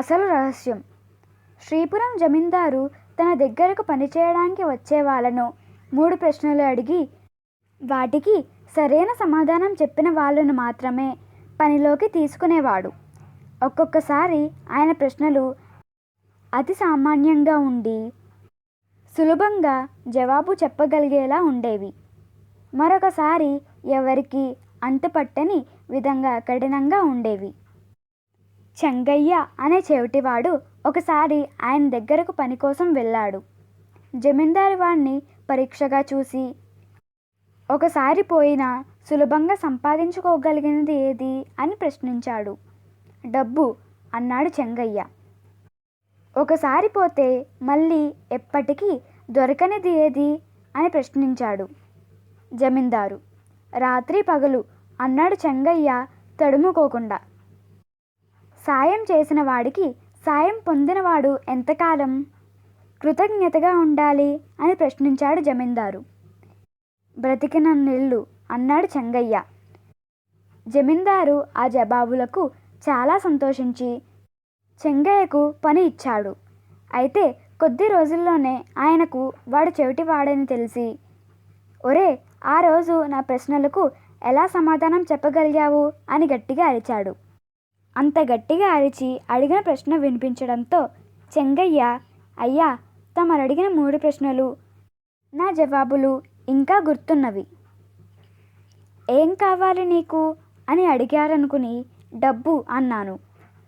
అసలు రహస్యం. శ్రీపురం జమీందారు తన దగ్గరకు పనిచేయడానికి వచ్చే వాళ్ళను 3 ప్రశ్నలు అడిగి వాటికి సరైన సమాధానం చెప్పిన వాళ్ళను మాత్రమే పనిలోకి తీసుకునేవాడు. ఒక్కొక్కసారి ఆయన ప్రశ్నలు అతి సామాన్యంగా ఉండి సులభంగా జవాబు చెప్పగలిగేలా ఉండేవి. మరొకసారి ఎవరికి అంతుపట్టని విధంగా కఠినంగా ఉండేవి. చెంగయ్య అనే చెవిటివాడు ఒకసారి ఆయన దగ్గరకు పని కోసం వెళ్ళాడు. జమీందారు వాణ్ణి పరీక్షగా చూసి, ఒకసారి పోయినా సులభంగా సంపాదించుకోగలిగినది ఏది అని ప్రశ్నించాడు. డబ్బు అన్నాడు చెంగయ్య. ఒకసారి పోతే మళ్ళీ ఎప్పటికీ దొరకనిది ఏది అని ప్రశ్నించాడు జమీందారు. రాత్రి పగలు అన్నాడు చెంగయ్య తడుముకోకుండా. సాయం చేసిన వాడికి సాయం పొందినవాడు ఎంతకాలం కృతజ్ఞతగా ఉండాలి అని ప్రశ్నించాడు జమీందారు. బ్రతికినన్నేళ్ళు అన్నాడు చెంగయ్య. జమీందారు ఆ జవాబులకు చాలా సంతోషించి చెంగయ్యకు పని ఇచ్చాడు. అయితే కొద్ది రోజుల్లోనే ఆయనకు వాడు చెవిటివాడని తెలిసి, ఒరే, ఆ రోజు నా ప్రశ్నలకు ఎలా సమాధానం చెప్పగలిగావు అని గట్టిగా అరిచాడు. అంత గట్టిగా అరిచి అడిగిన ప్రశ్న వినిపించడంతో చెంగయ్య, అయ్యా, తమరడిగిన 3 ప్రశ్నలు నా జవాబులు ఇంకా గుర్తున్నవి. ఏం కావాలి నీకు అని అడిగారనుకుని డబ్బు అన్నాను.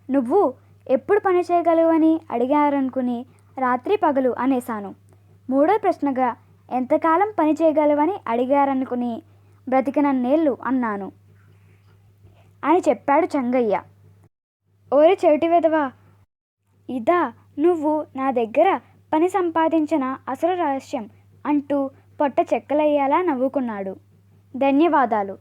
నువ్వు ఎప్పుడు పని చేయగలవని అడిగారనుకుని రాత్రి పగలు అనేశాను. 3వ ప్రశ్నగా ఎంతకాలం పని చేయగలవని అడిగారనుకుని బ్రతికినన్నేళ్ళు అన్నాను అని చెప్పాడు చెంగయ్య. ఓరి చెవిటి వెధవా, ఇదా నువ్వు నా దగ్గర పని సంపాదించిన అసలు రహస్యం అంటూ పొట్ట చెక్కలయ్యేలా నవ్వుకున్నాడు. ధన్యవాదాలు.